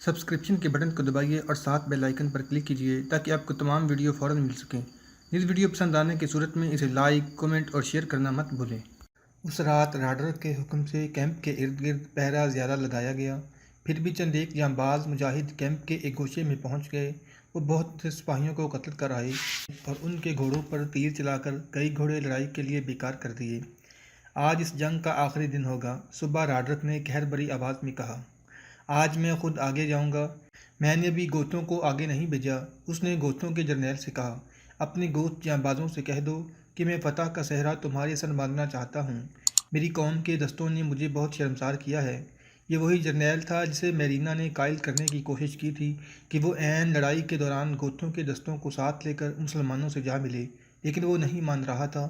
Subscription کے button کو دبائیے اور ساتھ بیل آئیکن پر کلک کیجیے تاکہ آپ کو تمام ویڈیو فوراً مل سکیں۔ اس ویڈیو پسند آنے کی صورت میں اسے لائک، کمنٹ اور شیئر کرنا مت بھولیں۔ اس رات راڈر کے حکم سے کیمپ کے ارد گرد پہرا زیادہ لگایا گیا، پھر بھی چند ایک جانباز مجاہد کیمپ کے ایک گوشے میں پہنچ گئے۔ وہ بہت سے سپاہیوں کو قتل کر آئے اور ان کے گھوڑوں پر تیر چلا کر کئی گھوڑے لڑائی کے لیے بیکار کر دیے۔ آج اس جنگ کا آخری دن ہوگا، صبح راڈرک نے قہر بھری آواز میں کہا۔ آج میں خود آگے جاؤں گا۔ میں نے ابھی گوتھوں کو آگے نہیں بھیجا۔ اس نے گوتھوں کے جرنیل سے کہا، اپنے گوت جانبازوں سے کہہ دو کہ میں فتح کا صحرا تمہارے سر باندھنا چاہتا ہوں۔ میری قوم کے دستوں نے مجھے بہت شرمسار کیا ہے۔ یہ وہی جرنیل تھا جسے میرینا نے قائل کرنے کی کوشش کی تھی کہ وہ عین لڑائی کے دوران گوتھوں کے دستوں کو ساتھ لے کر مسلمانوں سے جا ملے، لیکن وہ نہیں مان رہا تھا۔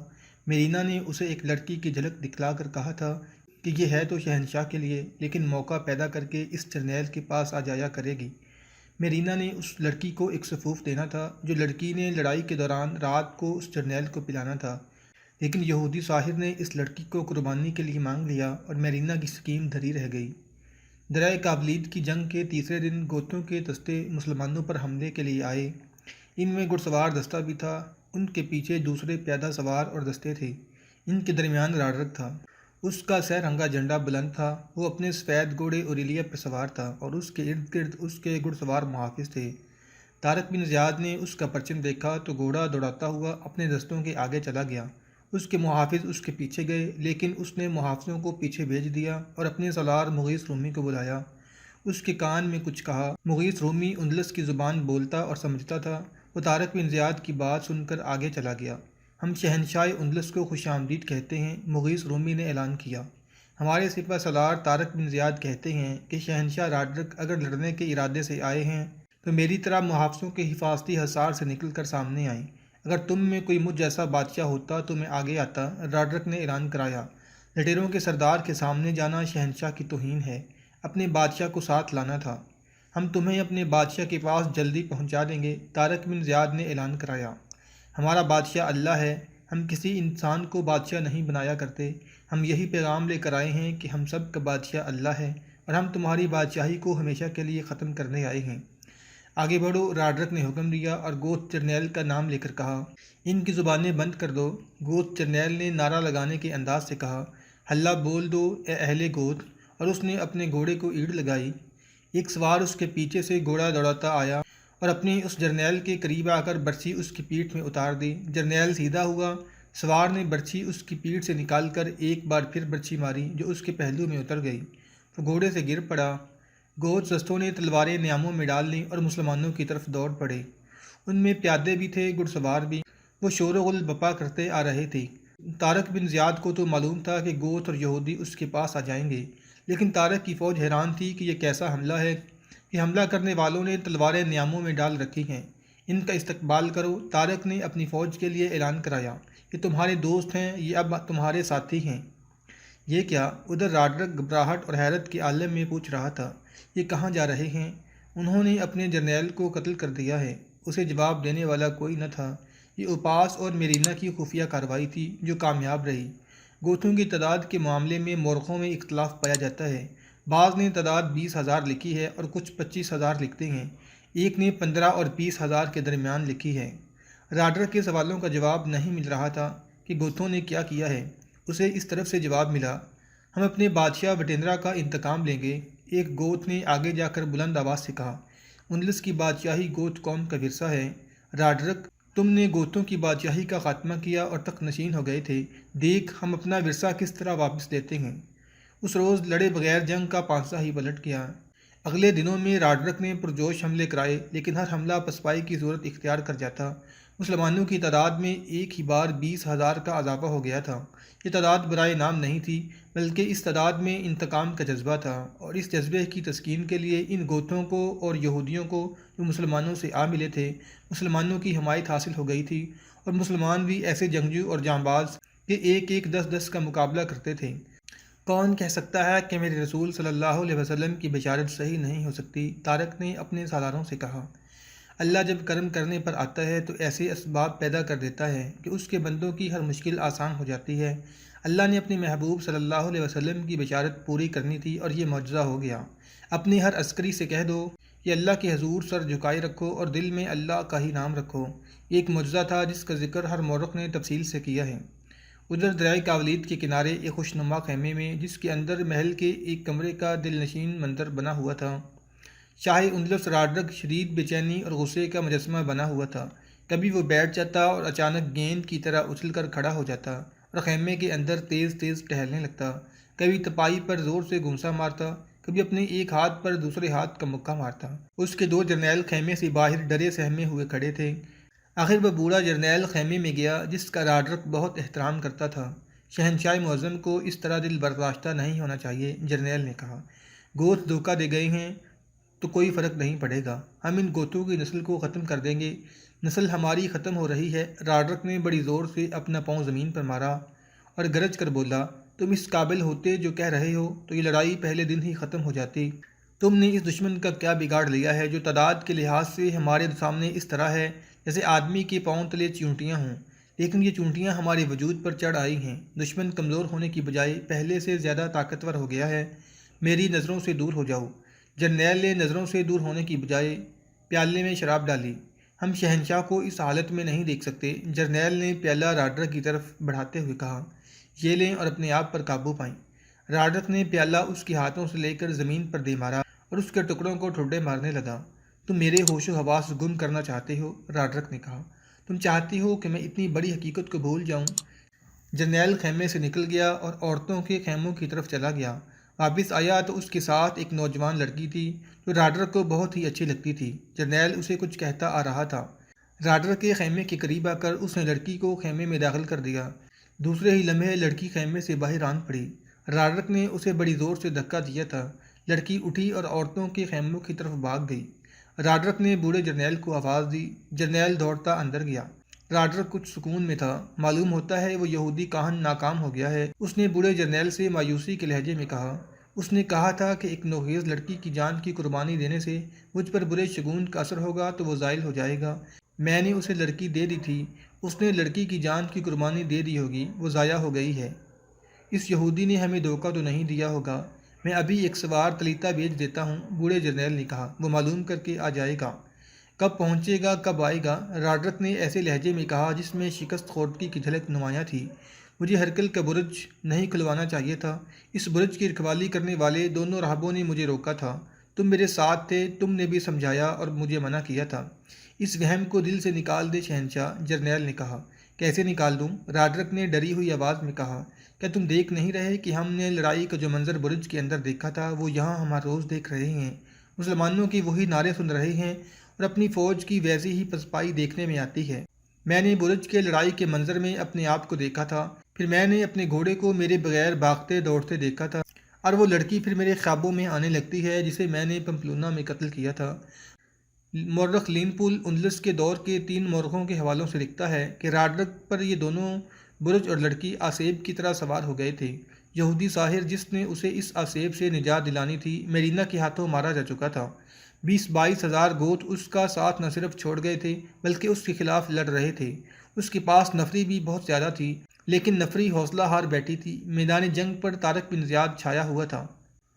میرینا نے اسے ایک لڑکی کی جھلک دکھلا کر کہا تھا کہ یہ ہے تو شہنشاہ کے لیے، لیکن موقع پیدا کر کے اس جرنیل کے پاس آ جایا کرے گی۔ میرینا نے اس لڑکی کو ایک سفوف دینا تھا جو لڑکی نے لڑائی کے دوران رات کو اس جرنیل کو پلانا تھا، لیکن یہودی ساحر نے اس لڑکی کو قربانی کے لیے مانگ لیا اور میرینا کی سکیم دھری رہ گئی۔ درہ قابلید کی جنگ کے تیسرے دن گوتھوں کے دستے مسلمانوں پر حملے کے لیے آئے۔ ان میں گھڑ سوار دستہ بھی تھا، ان کے پیچھے دوسرے پیادہ سوار اور دستے تھے، ان کے درمیان راڈرک تھا۔ اس کا سہ رنگا جھنڈا بلند تھا، وہ اپنے سفید گھوڑے اوریلیا پر سوار تھا اور اس کے ارد گرد اس کے گھڑ سوار محافظ تھے۔ طارق بن زیاد نے اس کا پرچم دیکھا تو گھوڑا دوڑاتا ہوا اپنے دستوں کے آگے چلا گیا۔ اس کے محافظ اس کے پیچھے گئے، لیکن اس نے محافظوں کو پیچھے بھیج دیا اور اپنے سالار مغیث رومی کو بلایا۔ اس کے کان میں کچھ کہا۔ مغیث رومی اندلس کی زبان بولتا اور سمجھتا تھا۔ وہ طارق بن زیاد کی بات سن کر آگے چلا گیا۔ ہم شہنشاہ اندلس کو خوش آمدید کہتے ہیں، مغیث رومی نے اعلان کیا۔ ہمارے سپہ سالار طارق بن زیاد کہتے ہیں کہ شہنشاہ راڈرک اگر لڑنے کے ارادے سے آئے ہیں تو میری طرح محافظوں کے حفاظتی حصار سے نکل کر سامنے آئیں۔ اگر تم میں کوئی مجھ جیسا بادشاہ ہوتا تو میں آگے آتا، راڈرک نے اعلان کرایا۔ لٹیروں کے سردار کے سامنے جانا شہنشاہ کی توہین ہے، اپنے بادشاہ کو ساتھ لانا تھا۔ ہم تمہیں اپنے بادشاہ کے پاس جلدی پہنچا دیں گے، طارق بن زیاد نے اعلان کرایا۔ ہمارا بادشاہ اللہ ہے، ہم کسی انسان کو بادشاہ نہیں بنایا کرتے۔ ہم یہی پیغام لے کر آئے ہیں کہ ہم سب کا بادشاہ اللہ ہے اور ہم تمہاری بادشاہی کو ہمیشہ کے لیے ختم کرنے آئے ہیں۔ آگے بڑھو، راڈرک نے حکم دیا اور گوت جرنیل کا نام لے کر کہا، ان کی زبانیں بند کر دو۔ گوت جرنیل نے نعرہ لگانے کے انداز سے کہا، ہلہ بول دو اے اہل گوت، اور اس نے اپنے گھوڑے کو ایڑ لگائی۔ ایک سوار اس کے پیچھے سے گھوڑا دوڑاتا آیا اور اپنے اس جرنیل کے قریب آ کر برچھی اس کی پیٹھ میں اتار دی۔ جرنیل سیدھا ہوا، سوار نے برچھی اس کی پیٹھ سے نکال کر ایک بار پھر برچھی ماری جو اس کے پہلو میں اتر گئی۔ وہ گھوڑے سے گر پڑا۔ گوت دستوں نے تلواریں نیاموں میں ڈال لیں اور مسلمانوں کی طرف دوڑ پڑے۔ ان میں پیادے بھی تھے، گھڑ سوار بھی۔ وہ شور و غل بپا کرتے آ رہے تھے۔ طارق بن زیاد کو تو معلوم تھا کہ گوت اور یہودی اس کے پاس آ جائیں گے، لیکن طارق کی فوج حیران تھی کہ یہ کیسا حملہ ہے کہ حملہ کرنے والوں نے تلواریں نیاموں میں ڈال رکھی ہیں۔ ان کا استقبال کرو۔ طارق نے اپنی فوج کے لیے اعلان کرایا، یہ تمہارے دوست ہیں، یہ اب تمہارے ساتھی ہیں۔ یہ کیا؟ ادھر راڈرک گھبراہٹ اور حیرت کے عالم میں پوچھ رہا تھا، یہ کہاں جا رہے ہیں؟ انہوں نے اپنے جرنیل کو قتل کر دیا ہے۔ اسے جواب دینے والا کوئی نہ تھا۔ یہ اوپاس اور میرینا کی خفیہ کارروائی تھی جو کامیاب رہی۔ گوتھوں کی تعداد کے معاملے میں مورخوں میں اختلاف پایا جاتا ہے۔ بعض نے تعداد 20,000 لکھی ہے اور کچھ 25,000 لکھتے ہیں، ایک نے 15 اور 20,000 کے درمیان لکھی ہے۔ راڈرک کے سوالوں کا جواب نہیں مل رہا تھا کہ گوتھوں نے کیا کیا ہے۔ اسے اس طرف سے جواب ملا، ہم اپنے بادشاہ وٹیندرا کا انتقام لیں گے۔ ایک گوت نے آگے جا کر بلند آواز سے کہا، اندلس کی بادشاہی گوت قوم کا ورثہ ہے۔ راڈرک، تم نے گوتوں کی بادشاہی کا خاتمہ کیا اور تخت نشین ہو گئے تھے، دیکھ ہم اپنا ورثہ کس طرح واپس لیتے ہیں۔ اس روز لڑے بغیر جنگ کا پانسہ ہی پلٹ گیا۔ اگلے دنوں میں راڈرک نے پرجوش حملے کرائے، لیکن ہر حملہ پسپائی کی صورت اختیار کر جاتا۔ مسلمانوں کی تعداد میں ایک ہی بار 20,000 کا اضافہ ہو گیا تھا۔ یہ تعداد برائے نام نہیں تھی، بلکہ اس تعداد میں انتقام کا جذبہ تھا، اور اس جذبے کی تسکین کے لیے ان گوتھوں کو اور یہودیوں کو جو مسلمانوں سے آ ملے تھے، مسلمانوں کی حمایت حاصل ہو گئی تھی، اور مسلمان بھی ایسے جنگجو اور جانباز کہ ایک ایک 10 کا مقابلہ کرتے تھے۔ کون کہہ سکتا ہے کہ میرے رسول صلی اللہ علیہ وسلم کی بشارت صحیح نہیں ہو سکتی؟ طارق نے اپنے سالاروں سے کہا۔ اللہ جب کرم کرنے پر آتا ہے تو ایسے اسباب پیدا کر دیتا ہے کہ اس کے بندوں کی ہر مشکل آسان ہو جاتی ہے۔ اللہ نے اپنے محبوب صلی اللہ علیہ وسلم کی بشارت پوری کرنی تھی اور یہ معجزہ ہو گیا۔ اپنے ہر عسکری سے کہہ دو کہ اللہ کے حضور سر جھکائے رکھو اور دل میں اللہ کا ہی نام رکھو۔ یہ ایک معجزہ تھا جس کا ذکر ہر مورخ نے تفصیل سے کیا ہے۔ ادھر دریائے کاولید کے کنارے ایک خوشنما خیمے میں، جس کے اندر محل کے ایک کمرے کا دل نشین منظر بنا ہوا تھا، شاہ اندلس راڈرک شدید بے چینی اور غصے کا مجسمہ بنا ہوا تھا۔ کبھی وہ بیٹھ جاتا اور اچانک گیند کی طرح اچھل کر کھڑا ہو جاتا اور خیمے کے اندر تیز تیز ٹہلنے لگتا۔ کبھی تپائی پر زور سے گھونسا مارتا، کبھی اپنے ایک ہاتھ پر دوسرے ہاتھ کا مکہ مارتا۔ اس کے دو جرنیل خیمے سے باہر ڈرے سہمے ہوئے کھڑے تھے۔ آخر وہ بوڑھا جرنیل خیمے میں گیا جس کا راڈرک بہت احترام کرتا تھا۔ شہنشاہ معظم کو اس طرح دل برداشتہ نہیں ہونا چاہیے، جرنیل نے کہا۔ گوت دھوکہ دے گئے ہیں تو کوئی فرق نہیں پڑے گا، ہم ان گوتوں کی نسل کو ختم کر دیں گے۔ نسل ہماری ختم ہو رہی ہے۔ راڈرک نے بڑی زور سے اپنا پاؤں زمین پر مارا اور گرج کر بولا، تم اس قابل ہوتے جو کہہ رہے ہو تو یہ لڑائی پہلے دن ہی ختم ہو جاتی۔ تم نے اس دشمن کا کیا بگاڑ لیا ہے جو تعداد کے لحاظ سے ہمارے سامنے اس طرح ہے جیسے آدمی کے پاؤں تلے چیونٹیاں ہوں، لیکن یہ چونٹیاں ہمارے وجود پر چڑھ آئی ہیں۔ دشمن کمزور ہونے کی بجائے پہلے سے زیادہ طاقتور ہو گیا ہے۔ میری نظروں سے دور ہو جاؤ۔ جرنیل نے نظروں سے دور ہونے کی بجائے پیالے میں شراب ڈالی۔ ہم شہنشاہ کو اس حالت میں نہیں دیکھ سکتے، جرنیل نے پیالہ راڈرک کی طرف بڑھاتے ہوئے کہا۔ یہ لیں اور اپنے آپ پر قابو پائیں۔ راڈرک نے پیالہ اس کے ہاتھوں سے لے کر زمین پر دے مارا اور اس کے ٹکڑوں کو ٹھڈے مارنے لگا۔ تم میرے ہوش و حواس گم کرنا چاہتے ہو، راڈرک نے کہا۔ تم چاہتی ہو کہ میں اتنی بڑی حقیقت کو بھول جاؤں؟ جرنیل خیمے سے نکل گیا اور عورتوں کے خیموں کی طرف چلا گیا۔ واپس آیا تو اس کے ساتھ ایک نوجوان لڑکی تھی جو راڈرک کو بہت ہی اچھی لگتی تھی۔ جرنیل اسے کچھ کہتا آ رہا تھا۔ راڈرک کے خیمے کے قریب آ کر اس نے لڑکی کو خیمے میں داخل کر دیا۔ دوسرے ہی لمحے لڑکی خیمے سے باہر آن پڑی۔ راڈرک نے اسے بڑی زور سے دھکا دیا تھا۔ لڑکی اٹھی اور عورتوں کے خیموں کی طرف بھاگ گئی۔ راڈرک نے بوڑھے جرنیل کو آواز دی۔ جرنیل دوڑتا اندر گیا۔ راڈرک کچھ سکون میں تھا، معلوم ہوتا ہے وہ یہودی کاہن ناکام ہو گیا ہے۔ اس نے بوڑھے جرنیل سے مایوسی کے لہجے میں کہا۔ اس نے کہا تھا کہ ایک نوخیز لڑکی کی جان کی قربانی دینے سے مجھ پر برے شگون کا اثر ہوگا تو وہ زائل ہو جائے گا۔ میں نے اسے لڑکی دے دی تھی، اس نے لڑکی کی جان کی قربانی دے دی ہوگی، وہ ضائع ہو گئی ہے۔ اس یہودی نے ہمیں دھوکہ تو نہیں دیا ہوگا۔ میں ابھی ایک سوار تلیتا بھیج دیتا ہوں، بوڑھے جرنیل نے کہا۔ وہ معلوم کر کے آ جائے گا۔ کب پہنچے گا، کب آئے گا؟ راڈرک نے ایسے لہجے میں کہا جس میں شکست خوردگی کی جھلک نمایاں تھی۔ مجھے ہرکل کا برج نہیں کھلوانا چاہیے تھا۔ اس برج کی رکھوالی کرنے والے دونوں راہبوں نے مجھے روکا تھا۔ تم میرے ساتھ تھے، تم نے بھی سمجھایا اور مجھے منع کیا تھا۔ اس وہم کو دل سے نکال دے شہنشاہ، جرنیل نے کہا۔ کیسے نکال دوں؟ راڈرک نے ڈری ہوئی آواز میں کہا۔ کیا تم دیکھ نہیں رہے کہ ہم نے لڑائی کا جو منظر برج کے اندر دیکھا تھا وہ یہاں ہم ہر روز دیکھ رہے ہیں؟ مسلمانوں کی وہی نعرے سن رہے ہیں اور اپنی فوج کی ویسی ہی پسپائی دیکھنے میں آتی ہے۔ میں نے برج کے لڑائی کے منظر میں اپنے آپ کو دیکھا تھا، پھر میں نے اپنے گھوڑے کو میرے بغیر بھاگتے دوڑتے دیکھا تھا، اور وہ لڑکی پھر میرے خوابوں میں آنے لگتی ہے جسے میں نے پمپلونا میں قتل کیا تھا۔ مورخ لینپول اندلس کے دور کے 3 مورخوں کے حوالوں سے لکھتا ہے کہ راڈرک پر یہ دونوں برج اور لڑکی آسیب کی طرح سوار ہو گئے تھے۔ یہودی ساحر جس نے اسے اس آسیب سے نجات دلانی تھی میرینا کے ہاتھوں مارا جا چکا تھا۔ 20-22 ہزار گوت اس کا ساتھ نہ صرف چھوڑ گئے تھے بلکہ اس کے خلاف لڑ رہے تھے۔ اس کے پاس نفری بھی بہت زیادہ تھی، لیکن نفری حوصلہ ہار بیٹھی تھی۔ میدان جنگ پر طارق بن زیاد چھایا ہوا تھا۔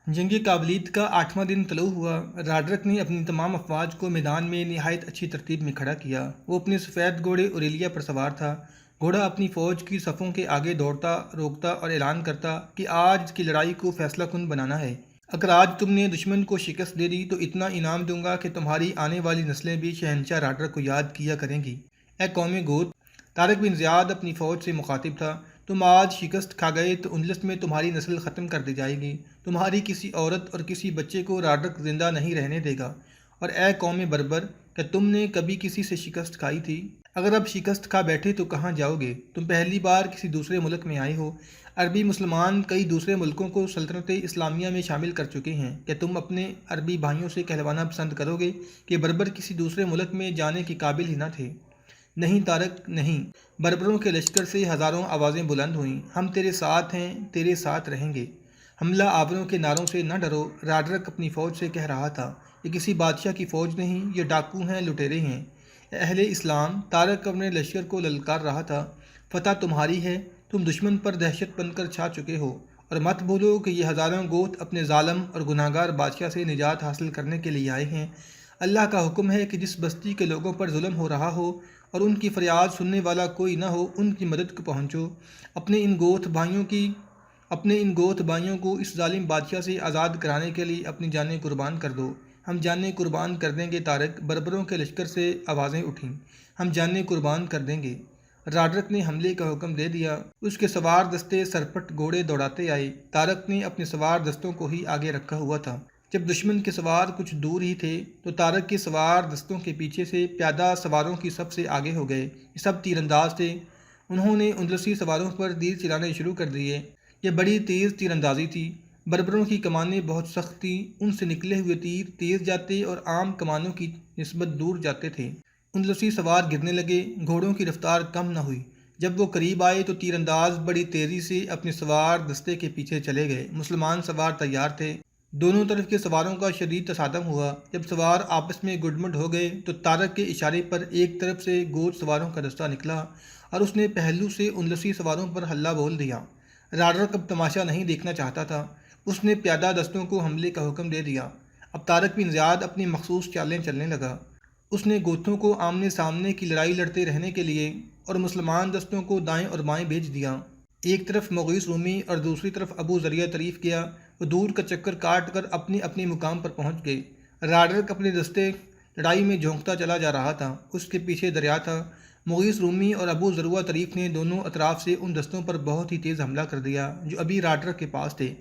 جنگ کاولید کا 8واں دن طلوع ہوا۔ راڈرک نے اپنی تمام افواج کو میدان میں نہایت اچھی ترتیب میں کھڑا کیا۔ وہ اپنے سفید گھوڑے اوریلیا پر سوار تھا۔ گھوڑا اپنی فوج کی صفوں کے آگے دوڑتا، روکتا اور اعلان کرتا کہ آج کی لڑائی کو فیصلہ کن بنانا ہے۔ اگر آج تم نے دشمن کو شکست دے دی تو اتنا انعام دوں گا کہ تمہاری آنے والی نسلیں بھی شہنشاہ راڈرک کو یاد کیا کریں گی۔ اے قوم گوت، طارق بن زیاد اپنی فوج سے مخاطب تھا، تم آج شکست کھا گئے تو اندلس میں تمہاری نسل ختم کر دی جائے گی۔ تمہاری کسی عورت اور کسی بچے کو راڈرک زندہ نہیں رہنے دے گا۔ اور اے قوم بربر، کیا تم نے کبھی کسی سے شکست کھائی تھی؟ اگر اب شکست کھا بیٹھے تو کہاں جاؤ گے؟ تم پہلی بار کسی دوسرے ملک میں آئے ہو۔ عربی مسلمان کئی دوسرے ملکوں کو سلطنت اسلامیہ میں شامل کر چکے ہیں۔ کیا تم اپنے عربی بھائیوں سے کہلوانا پسند کرو گے کہ بربر کسی دوسرے ملک میں جانے کے قابل ہی نہ تھے؟ نہیں طارق، نہیں۔ بربروں کے لشکر سے ہزاروں آوازیں بلند ہوئیں، ہم تیرے ساتھ ہیں، تیرے ساتھ رہیں گے۔ حملہ آوروں کے نعروں سے نہ ڈرو، راڈرک اپنی فوج سے کہہ رہا تھا۔ یہ کسی بادشاہ کی فوج نہیں، یہ ڈاکو ہیں، لٹیرے ہیں۔ اے اہل اسلام، طارق اپنے لشکر کو للکار رہا تھا، فتح تمہاری ہے، تم دشمن پر دہشت بن کر چھا چکے ہو، اور مت بھولو کہ یہ ہزاروں گوت اپنے ظالم اور گناہگار بادشاہ سے نجات حاصل کرنے کے لیے آئے ہیں۔ اللہ کا حکم ہے کہ جس بستی کے لوگوں پر ظلم ہو رہا ہو اور ان کی فریاد سننے والا کوئی نہ ہو، ان کی مدد کو پہنچو، اپنے ان گوت بھائیوں کو اس ظالم بادشاہ سے آزاد کرانے کے لیے اپنی جانیں قربان کر دو۔ ہم جانیں قربان کر دیں گے طارق، بربروں کے لشکر سے آوازیں اٹھیں، ہم جانیں قربان کر دیں گے۔ راڈرک نے حملے کا حکم دے دیا، اس کے سوار دستے سرپٹ گھوڑے دوڑاتے آئے۔ طارق نے اپنے سوار دستوں کو ہی آگے رکھا ہوا تھا۔ جب دشمن کے سوار کچھ دور ہی تھے تو طارق کے سوار دستوں کے پیچھے سے پیادہ سواروں کی سب سے آگے ہو گئے۔ یہ سب تیر انداز تھے، انہوں نے اندلسی سواروں پر تیر چلانے شروع کر دیے۔ یہ بڑی تیز تیر اندازی تھی، بربروں کی کمانیں بہت سخت تھیں، ان سے نکلے ہوئے تیر تیز جاتے اور عام کمانوں کی نسبت دور جاتے تھے۔ اندلسی سوار گرنے لگے، گھوڑوں کی رفتار کم نہ ہوئی۔ جب وہ قریب آئے تو تیر انداز بڑی تیزی سے اپنے سوار دستے کے پیچھے چلے گئے۔ مسلمان سوار تیار تھے، دونوں طرف کے سواروں کا شدید تصادم ہوا۔ جب سوار آپس میں گڈمڈ ہو گئے تو طارق کے اشارے پر ایک طرف سے گوت سواروں کا دستہ نکلا اور اس نے پہلو سے اندلسی سواروں پر حلہ بول دیا۔ راڈرک اب تماشا نہیں دیکھنا چاہتا تھا، اس نے پیادہ دستوں کو حملے کا حکم دے دیا۔ اب طارق بن زیاد اپنی مخصوص چالیں چلنے لگا۔ اس نے گوتھوں کو آمنے سامنے کی لڑائی لڑتے رہنے کے لیے اور مسلمان دستوں کو دائیں اور بائیں بھیج دیا۔ ایک طرف مغیث رومی اور دوسری طرف ابو ذریہ طریف گیا، وہ دور کا چکر کاٹ کر اپنے اپنے مقام پر پہنچ گئے۔ راڈرک اپنے دستے لڑائی میں جھونکتا چلا جا رہا تھا، اس کے پیچھے دریا تھا۔ مغیث رومی اور ابو ذروہ طریف نے دونوں اطراف سے ان دستوں پر بہت ہی تیز حملہ کر دیا جو ابھی راڈرک کے پاس تھے۔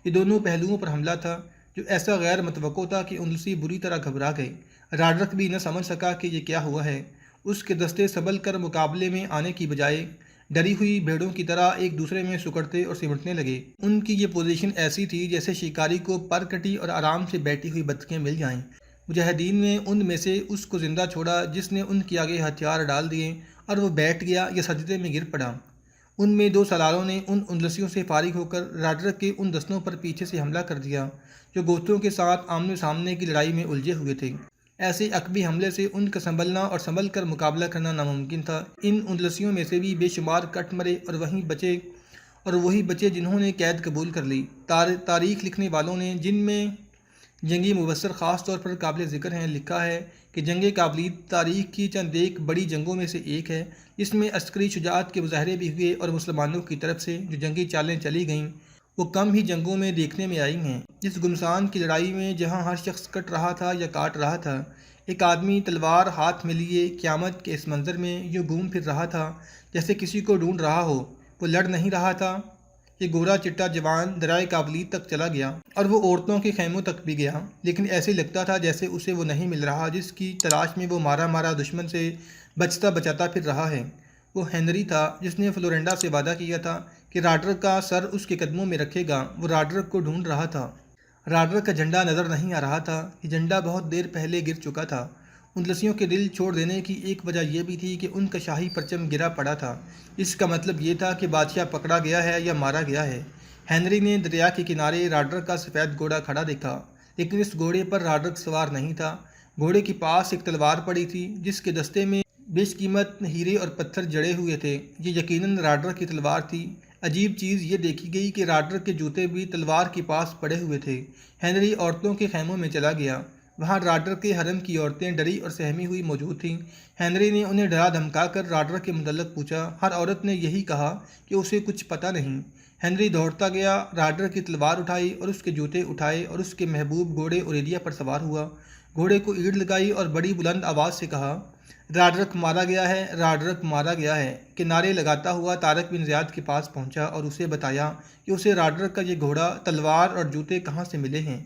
یہ دونوں پہلوؤں پر حملہ تھا جو ایسا غیر متوقع تھا کہ اندلسی بری طرح گھبرا گئے۔ راڈرک بھی نہ سمجھ سکا کہ یہ کیا ہوا ہے۔ اس کے دستے سنبھل کر مقابلے میں آنے کی بجائے ڈری ہوئی بھیڑوں کی طرح ایک دوسرے میں سکڑتے اور سمٹنے لگے۔ ان کی یہ پوزیشن ایسی تھی جیسے شکاری کو پر کٹی اور آرام سے بیٹھی ہوئی بطخیں مل جائیں۔ مجاہدین نے ان میں سے اس کو زندہ چھوڑا جس نے ان کے آگے ہتھیار ڈال دیے اور وہ بیٹھ گیا یا سجدے میں گر پڑا۔ ان میں 2 سالاروں نے ان اندلسیوں سے فارغ ہو کر راڈرک کے ان دستوں پر پیچھے سے حملہ کر دیا جو گوتھوں کے ساتھ آمنے سامنے کی لڑائی میں الجھے ہوئے تھے۔ ایسے عقبی حملے سے ان کا سنبھلنا اور سنبھل کر مقابلہ کرنا ناممکن تھا۔ ان اندلسیوں میں سے بھی بے شمار کٹ مرے اور وہی بچے جنہوں نے قید قبول کر لی۔ تاریخ لکھنے والوں نے، جن میں جنگی مبصر خاص طور پر قابل ذکر ہیں، لکھا ہے کہ جنگ کابلیت تاریخ کی چند ایک بڑی جنگوں میں سے ایک ہے جس میں عسکری شجاعت کے مظاہرے بھی ہوئے اور مسلمانوں کی طرف سے جو جنگی چالیں چلی گئیں وہ کم ہی جنگوں میں دیکھنے میں آئی ہیں۔ اس گمسان کی لڑائی میں جہاں ہر شخص کٹ رہا تھا یا کاٹ رہا تھا، ایک آدمی تلوار ہاتھ میں لیے قیامت کے اس منظر میں یوں گھوم پھر رہا تھا جیسے کسی کو ڈھونڈ رہا ہو۔ وہ لڑ نہیں رہا تھا۔ یہ گورا چٹا جوان دریائے کابلیت تک چلا گیا اور وہ عورتوں کے خیموں تک بھی گیا، لیکن ایسے لگتا تھا جیسے اسے وہ نہیں مل رہا جس کی تلاش میں وہ مارا مارا دشمن سے بچتا بچاتا پھر رہا ہے۔ وہ ہنری تھا جس نے فلورینڈا سے وعدہ کیا تھا کہ راڈرک کا سر اس کے قدموں میں رکھے گا۔ وہ راڈرک کو ڈھونڈ رہا تھا۔ راڈرک کا جھنڈا نظر نہیں آ رہا تھا، یہ جھنڈا بہت دیر پہلے گر چکا تھا۔ اندلسیوں کے دل چھوڑ دینے کی ایک وجہ یہ بھی تھی کہ ان کا شاہی پرچم گرا پڑا تھا۔ اس کا مطلب یہ تھا کہ بادشاہ پکڑا گیا ہے یا مارا گیا ہے۔ ہنری نے دریا کے کنارے راڈرک کا سفید گھوڑا کھڑا دیکھا، لیکن اس گھوڑے پر راڈرک سوار نہیں تھا۔ گھوڑے کے پاس ایک تلوار پڑی تھی جس کے دستے میں بیش قیمت ہیرے اور پتھر جڑے ہوئے تھے۔ یہ یقیناً راڈرک کی تلوار تھی۔ عجیب چیز یہ دیکھی گئی کہ راڈرک کے جوتے بھی تلوار کے پاس پڑے ہوئے تھے۔ ہنری عورتوں کے خیموں میں چلا گیا۔ وہاں راڈرک کے حرم کی عورتیں ڈری اور سہمی ہوئی موجود تھیں۔ ہنری نے انہیں ڈرا دھمکا کر راڈرک کے متعلق پوچھا۔ ہر عورت نے یہی کہا کہ اسے کچھ پتہ نہیں۔ ہنری دوڑتا گیا، راڈرک کی تلوار اٹھائی اور اس کے جوتے اٹھائے اور اس کے محبوب گھوڑے اوریلیا پر سوار ہوا۔ گھوڑے کو اینٹ لگائی اور بڑی بلند آواز سے کہا، راڈرک مارا گیا ہے، راڈرک مارا گیا ہے۔ کہ نعرے لگاتا ہوا طارق بن زیاد کے پاس پہنچا اور اسے بتایا کہ اسے راڈرک کا یہ گھوڑا، تلوار اور جوتے کہاں سے ملے ہیں۔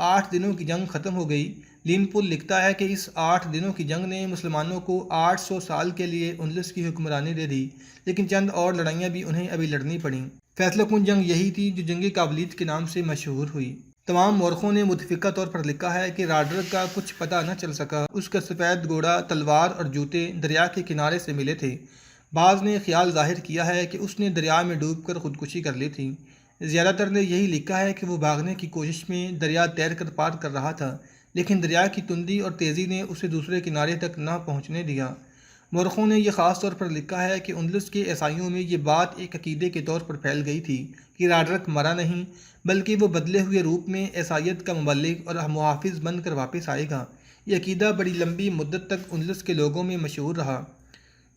8 دنوں کی جنگ ختم ہو گئی۔ لین پول لکھتا ہے کہ اس 8 دنوں کی جنگ نے مسلمانوں کو 800 سال کے لیے اندلس کی حکمرانی دے دی، لیکن چند اور لڑائیاں بھی انہیں ابھی لڑنی پڑیں۔ فیصلہ کن جنگ یہی تھی جو جنگ کابلیت کے نام سے مشہور ہوئی۔ تمام مورخوں نے متفقہ طور پر لکھا ہے کہ راڈرک کا کچھ پتہ نہ چل سکا۔ اس کا سفید گھوڑا، تلوار اور جوتے دریا کے کنارے سے ملے تھے۔ بعض نے خیال ظاہر کیا ہے کہ اس نے دریا میں ڈوب کر خودکشی کر لی تھی۔ زیادہ تر نے یہی لکھا ہے کہ وہ بھاگنے کی کوشش میں دریا تیر کر پار کر رہا تھا۔ لیکن دریا کی تندی اور تیزی نے اسے دوسرے کنارے تک نہ پہنچنے دیا۔ مورخوں نے یہ خاص طور پر لکھا ہے کہ اندلس کے عیسائیوں میں یہ بات ایک عقیدے کے طور پر پھیل گئی تھی کہ راڈرک مرا نہیں، بلکہ وہ بدلے ہوئے روپ میں عیسائیت کا مبلغ اور محافظ بن کر واپس آئے گا۔ یہ عقیدہ بڑی لمبی مدت تک اندلس کے لوگوں میں مشہور رہا۔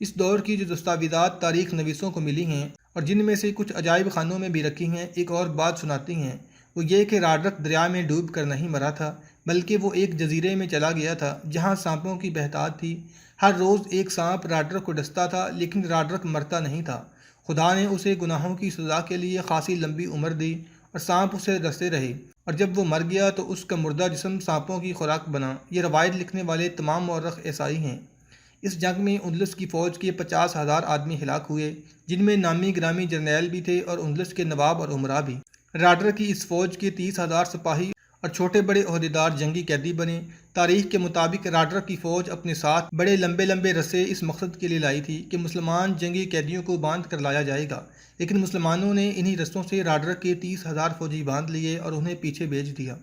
اس دور کی جو دستاویزات تاریخ نویسوں کو ملی ہیں اور جن میں سے کچھ عجائب خانوں میں بھی رکھی ہیں، ایک اور بات سناتی ہیں، وہ یہ کہ راڈرک دریا میں ڈوب کر نہیں مرا تھا، بلکہ وہ ایک جزیرے میں چلا گیا تھا جہاں سانپوں کی بہتات تھی۔ ہر روز ایک سانپ راڈرک کو ڈستا تھا، لیکن راڈرک مرتا نہیں تھا۔ خدا نے اسے گناہوں کی سزا کے لیے خاصی لمبی عمر دی اور سانپ اسے ڈستے رہے، اور جب وہ مر گیا تو اس کا مردہ جسم سانپوں کی خوراک بنا۔ یہ روایت لکھنے والے تمام مورخ عیسائی ہیں۔ اس جنگ میں اندلس کی فوج کے 50,000 آدمی ہلاک ہوئے، جن میں نامی گرامی جرنیل بھی تھے اور اندلس کے نواب اور امراء بھی۔ راڈرک کی اس فوج کے 30,000 سپاہی اور چھوٹے بڑے عہدیدار جنگی قیدی بنے۔ تاریخ کے مطابق راڈرک کی فوج اپنے ساتھ بڑے لمبے لمبے رسے اس مقصد کے لیے لائی تھی کہ مسلمان جنگی قیدیوں کو باندھ کر لایا جائے گا، لیکن مسلمانوں نے انہی رسوں سے راڈرک کے 30,000 فوجی باندھ لیے اور انہیں پیچھے بھیج دیا۔